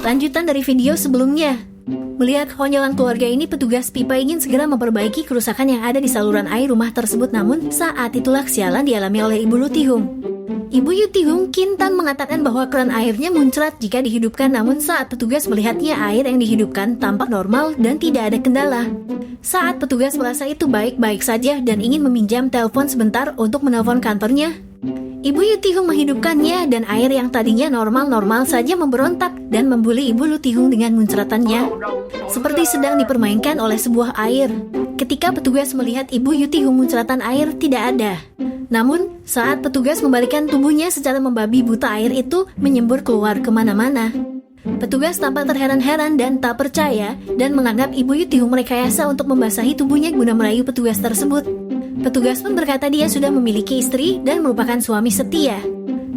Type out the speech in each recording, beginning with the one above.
Lanjutan dari video sebelumnya. Melihat kekonyolan keluarga ini, petugas pipa ingin segera memperbaiki kerusakan yang ada di saluran air rumah tersebut. Namun, saat itulah kesialan dialami oleh Ibu Lutihung. Ibu Yutihung Kintan mengatakan bahwa keran airnya muncrat jika dihidupkan. Namun saat petugas melihatnya, air yang dihidupkan tampak normal dan tidak ada kendala. Saat petugas merasa itu baik-baik saja dan ingin meminjam telepon sebentar untuk menelpon kantornya, Ibu Yutihung menghidupkannya dan air yang tadinya normal-normal saja memberontak dan membuli Ibu Lutihung dengan muncratannya, seperti sedang dipermainkan oleh sebuah air. Ketika petugas melihat Ibu Yutihung, muncratan air tidak ada. Namun, saat petugas membalikkan tubuhnya secara membabi buta, air itu menyembur keluar kemana-mana. Petugas tampak terheran-heran dan tak percaya dan menganggap Ibu Yutihung merekayasa untuk membasahi tubuhnya guna merayu petugas tersebut. Petugas pun berkata dia sudah memiliki istri dan merupakan suami setia.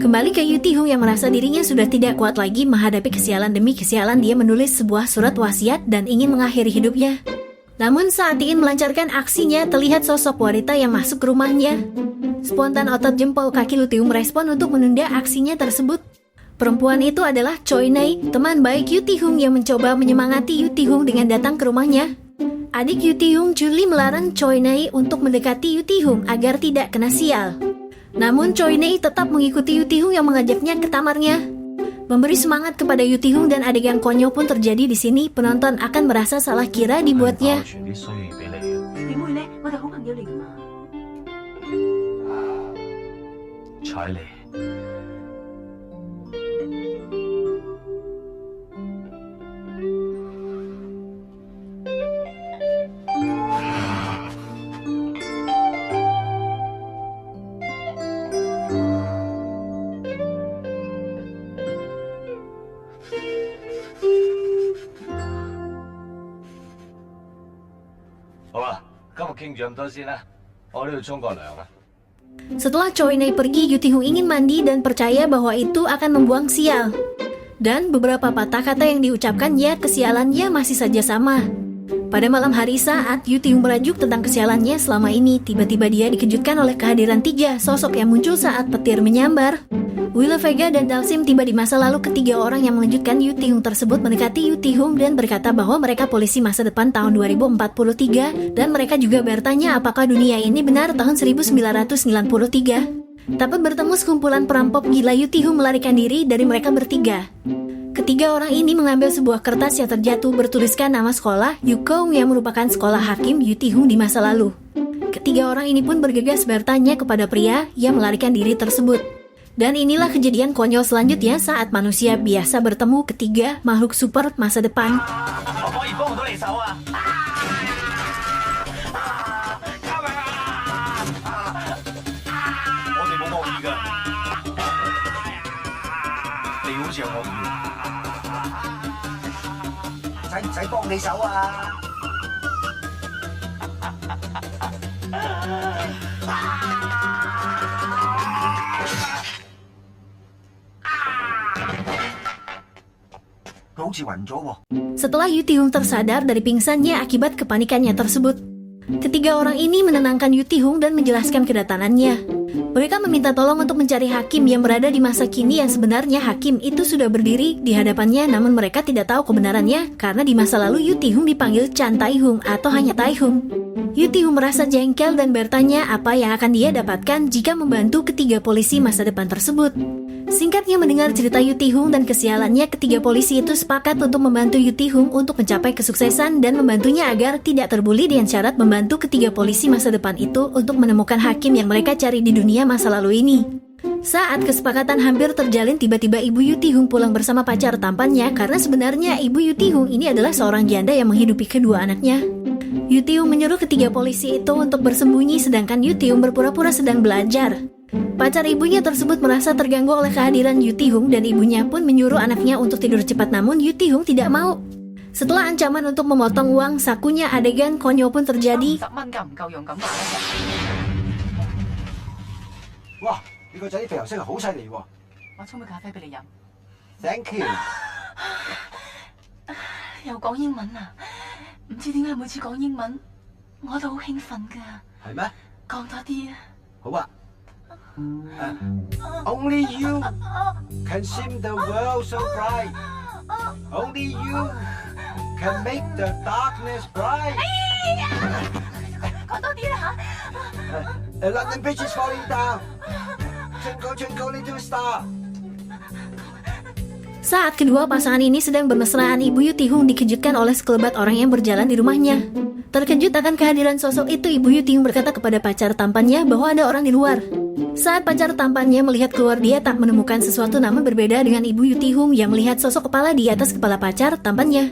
Kembali ke Yutihung yang merasa dirinya sudah tidak kuat lagi menghadapi kesialan demi kesialan, dia menulis sebuah surat wasiat dan ingin mengakhiri hidupnya. Namun saat ingin melancarkan aksinya, terlihat sosok wanita yang masuk ke rumahnya. Spontan otot jempol kaki Lutihung merespon untuk menunda aksinya tersebut. Perempuan itu adalah Choi Nei, teman baik Yutihung yang mencoba menyemangati Yutihung dengan datang ke rumahnya. Adik Yutihung, Julie, melarang Choi Nei untuk mendekati Yutihung agar tidak kena sial. Namun Choi Nei tetap mengikuti Yutihung yang mengajaknya ke kamarnya. Memberi semangat kepada Yutihung dan adegan konyol pun terjadi di sini. Penonton akan merasa salah kira dibuatnya. Setelah Choi Nei pergi, Yutihung ingin mandi dan percaya bahwa itu akan membuang sial. Dan beberapa patah kata yang diucapkannya, kesialannya masih saja sama. Pada malam hari saat Yutihung merajuk tentang kesialannya selama ini, tiba-tiba dia dikejutkan oleh kehadiran 3 sosok yang muncul saat petir menyambar. Wille Vega dan Dalsim tiba di masa lalu. Ketiga orang yang mengejutkan Yutihung tersebut mendekati Yutihung dan berkata bahwa mereka polisi masa depan tahun 2043 dan mereka juga bertanya apakah dunia ini benar tahun 1993. Dapat bertemu sekumpulan perampok gila, Yutihung melarikan diri dari mereka bertiga. Ketiga orang ini mengambil sebuah kertas yang terjatuh bertuliskan nama sekolah Yukong yang merupakan sekolah hakim Yutihung di masa lalu. Ketiga orang ini pun bergegas bertanya kepada pria yang melarikan diri tersebut. Dan inilah kejadian konyol selanjutnya saat manusia biasa bertemu ketiga makhluk super masa depan. Setelah Yutihung tersadar dari pingsannya akibat kepanikannya tersebut, ketiga orang ini menenangkan Yutihung dan menjelaskan kedatangannya. Mereka meminta tolong untuk mencari hakim yang berada di masa kini yang sebenarnya hakim itu sudah berdiri di hadapannya, namun mereka tidak tahu kebenarannya karena di masa lalu Yutihung dipanggil Chan Taihung atau hanya Taihung. Yutihung merasa jengkel dan bertanya apa yang akan dia dapatkan jika membantu ketiga polisi masa depan tersebut. Singkatnya, mendengar cerita Yutihung dan kesialannya, ketiga polisi itu sepakat untuk membantu Yutihung untuk mencapai kesuksesan dan membantunya agar tidak terbuli dengan syarat membantu ketiga polisi masa depan itu untuk menemukan hakim yang mereka cari di dunia masa lalu ini. Saat kesepakatan hampir terjalin, tiba-tiba Ibu Yutihung pulang bersama pacar tampannya karena sebenarnya Ibu Yutihung ini adalah seorang janda yang menghidupi kedua anaknya. Yutihung menyuruh ketiga polisi itu untuk bersembunyi sedangkan Yutihung berpura-pura sedang belajar. Pacar ibunya tersebut merasa terganggu oleh kehadiran Yutihung dan ibunya pun menyuruh anaknya untuk tidur cepat, namun Yutihung tidak mau. Setelah ancaman untuk memotong uang sakunya, adegan konyol pun terjadi. Wah, 你個仔肥油色係好犀利喎！我沖杯咖啡俾你飲。Thank you。又講英文啊！唔知點解每次講英文，我都好興奮㗎。係咩？講多啲啊！好啊。Only you can see the world so bright. Only you can make the darkness bright. 講多啲啦 London Bridge is falling down. Twinkle, twinkle, little star. Saat kedua pasangan ini sedang bermesraan, Ibu Yu Tihung dikejutkan oleh sekelebat orang yang berjalan di rumahnya. Terkejut akan kehadiran sosok itu, Ibu Yu Tihung berkata kepada pacar tampannya bahwa ada orang di luar. Saat pacar tampannya melihat keluar, dia tak menemukan sesuatu, namun berbeda dengan Ibu Yu Tihung yang melihat sosok kepala di atas kepala pacar tampannya.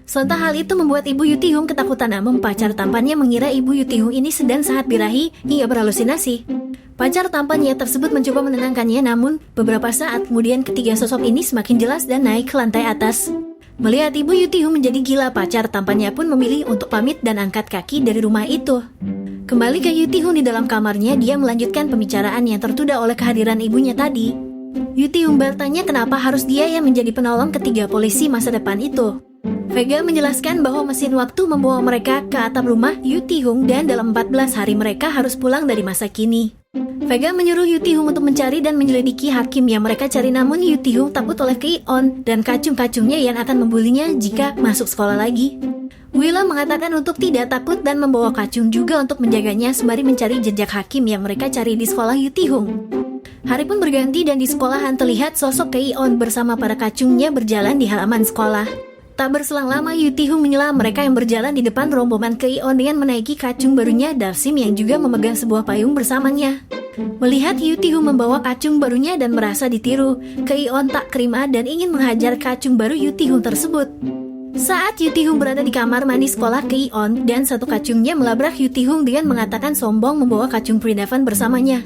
Sontak hal itu membuat Ibu Yu Tihung ketakutan, namun pacar tampannya mengira Ibu Yu Tihung ini sedang sangat birahi hingga berhalusinasi. Pacar tampannya tersebut mencoba menenangkannya, namun beberapa saat kemudian ketiga sosok ini semakin jelas dan naik ke lantai atas. Melihat Ibu Yu Tihung menjadi gila, pacar tampannya pun memilih untuk pamit dan angkat kaki dari rumah itu. Kembali ke Yu Tihung di dalam kamarnya, dia melanjutkan pembicaraan yang tertunda oleh kehadiran ibunya tadi. Yu Tihung bertanya kenapa harus dia yang menjadi penolong ketiga polisi masa depan itu. Vega menjelaskan bahwa mesin waktu membawa mereka ke atap rumah Yu Tihung dan dalam 14 hari mereka harus pulang dari masa kini. Vega menyuruh Yu Tihung untuk mencari dan menyelidiki hakim yang mereka cari, namun Yu Tihung takut oleh Kei-on dan kacung-kacungnya yang akan membulinya jika masuk sekolah lagi. Willa mengatakan untuk tidak takut dan membawa kacung juga untuk menjaganya sembari mencari jejak hakim yang mereka cari di sekolah Yu Tihung. Hari pun berganti dan di sekolahan terlihat sosok Kei-on bersama para kacungnya berjalan di halaman sekolah. Tak berselang lama Yu Tihung menyela mereka yang berjalan di depan rombongan Kei-on dengan menaiki kacung barunya Dalsim yang juga memegang sebuah payung bersamanya. Melihat Yu Tihung membawa kacung barunya dan merasa ditiru, Kei-on tak terima dan ingin menghajar kacung baru Yu Tihung tersebut. Saat Yu Tihung berada di kamar mandi sekolah Kei-on dan satu kacungnya melabrak Yu Tihung dengan mengatakan sombong membawa kacung Pridavan bersamanya.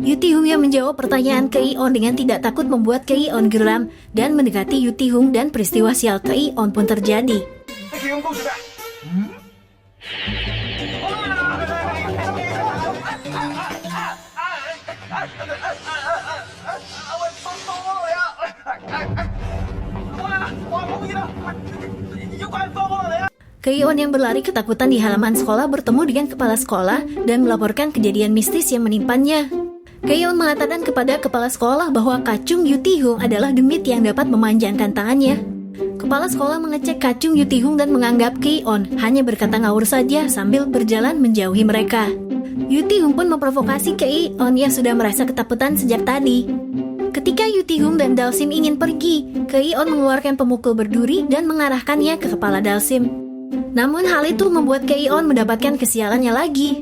Yu Tihung yang menjawab pertanyaan Kei-on dengan tidak takut membuat Kei-on geram dan mendekati Yu Tihung dan peristiwa sial Kei-on pun terjadi. Kei-on yang berlari ketakutan di halaman sekolah bertemu dengan kepala sekolah dan melaporkan kejadian mistis yang menimpanya. Kei-on mengatakan kepada kepala sekolah bahwa kacung Yu Tihung adalah demit yang dapat memanjangkan tangannya. Kepala sekolah mengecek kacung Yu Tihung dan menganggap Kei-on hanya berkata ngawur saja sambil berjalan menjauhi mereka. Yu Tihung pun memprovokasi Kei-on yang sudah merasa ketakutan sejak tadi. Ketika Yu Tihung dan Dalsim ingin pergi, Kei-on mengeluarkan pemukul berduri dan mengarahkannya ke kepala Dalsim. Namun hal itu membuat Kei-on mendapatkan kesialannya lagi.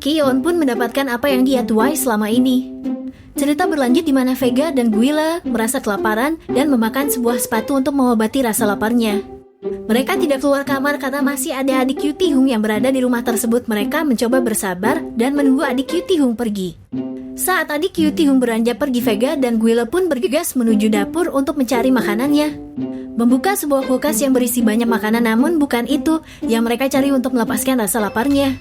Kei-on pun mendapatkan apa yang dia tuai selama ini. Cerita berlanjut di mana Vega dan Guila merasa kelaparan dan memakan sebuah sepatu untuk mengobati rasa laparnya. Mereka tidak keluar kamar karena masih ada adik Yu Tihung yang berada di rumah tersebut. Mereka mencoba bersabar dan menunggu adik Yu Tihung pergi. Saat adik Yu Tihung beranjak pergi, Vega dan Guila pun bergegas menuju dapur untuk mencari makanannya. Membuka sebuah kulkas yang berisi banyak makanan, namun bukan itu yang mereka cari untuk melepaskan rasa laparnya.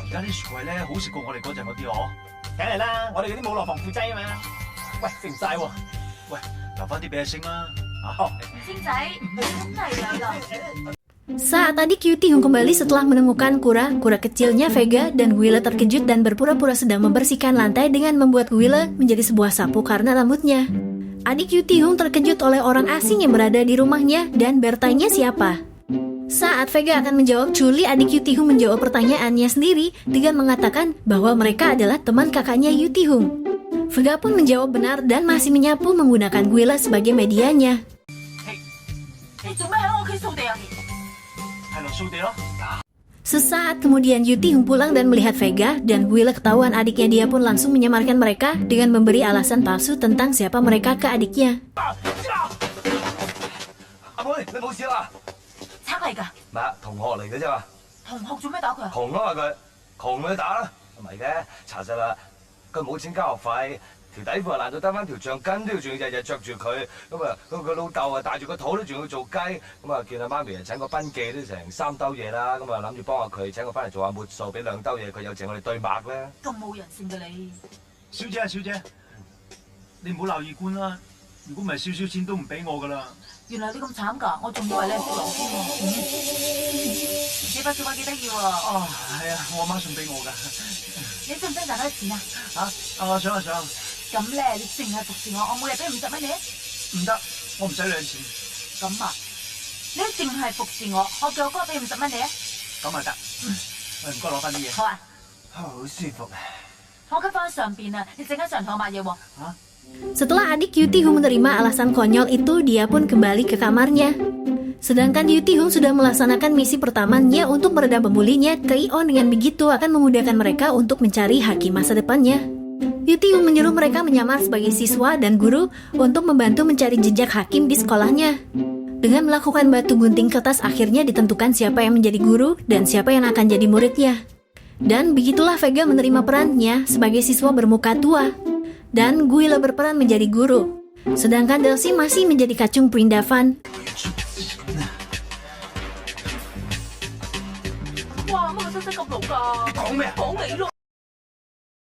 而家啲薯櫃咧好食過我哋嗰陣嗰啲哦，梗係啦，我哋嗰啲冇落防腐劑啊嘛。喂，食唔晒喎，喂，留翻啲俾阿星啦。哦，星仔，真係嚟啦！ Saat adik Yu Tihung kembali setelah menemukan kura kecilnya, Vega dan Guila terkejut dan berpura-pura sedang membersihkan lantai dengan membuat Guila menjadi sebuah sapu karena rambutnya. Adik Yu Tihung terkejut oleh orang asing yang berada di rumahnya dan bertanya siapa. Saat Vega akan menjawab, Chuli adik Yu Tihung menjawab pertanyaannya sendiri dengan mengatakan bahwa mereka adalah teman kakaknya Yu Tihung. Vega pun menjawab benar dan masih menyapu menggunakan Guila sebagai medianya. Sesaat kemudian Yu Tihung pulang dan melihat Vega dan Guila ketahuan adiknya, dia pun langsung menyamarkan mereka dengan memberi alasan palsu tentang siapa mereka ke adiknya. 阿妹，你冇事啦？ 賊嚟㗎！唔係，同學嚟嘅啫嘛。同學做咩打佢啊？窮咯佢，窮佢打啦，唔係嘅，查實啦，佢冇錢交學費，條底褲爛到得翻條橡筋都要，仲要日日着住佢。咁啊，佢老豆啊帶住個肚都仲要做雞。咁啊，見阿媽咪啊請個賓記都成3兜嘢啦。咁啊諗住幫下佢，請佢翻嚟做下抹數，俾2兜嘢佢，有剩我哋對擘啦。咁冇人性嘅你。小姐啊，小姐，你唔好鬧二官啦，如果唔係少少錢都唔俾我噶啦。原來你咁慘㗎，我仲以為你係富豪添喎。你把小鬼幾得意喎。哦，係啊，我阿媽送俾我㗎。你想唔想賺多錢啊？我想啊想。咁咧，你淨係服侍我，我每日俾50蚊你。唔得，我唔使兩錢。咁啊，你淨係服侍我，我叫我哥俾50蚊你啊。咁咪得。唔該攞翻啲嘢。好啊。好舒服。我吸翻上邊啊，你陣間上堂買嘢喎。Setelah adik Yu Ti Hung menerima alasan konyol itu, dia pun kembali ke kamarnya. Sedangkan Yu Ti Hung sudah melaksanakan misi pertamanya untuk meredam pembulinya, Kei-on dengan begitu akan memudahkan mereka untuk mencari haki masa depannya. Yu Ti Hung menyuruh mereka menyamar sebagai siswa dan guru untuk membantu mencari jejak hakim di sekolahnya. Dengan melakukan batu gunting kertas, akhirnya ditentukan siapa yang menjadi guru dan siapa yang akan jadi muridnya. Dan begitulah Vega menerima perannya sebagai siswa bermuka tua. Dan Guila berperan menjadi guru. Sedangkan Delcy masih menjadi kacung perindavan. Wah, 乜個身身咁老㗎？講咩啊？講你咯。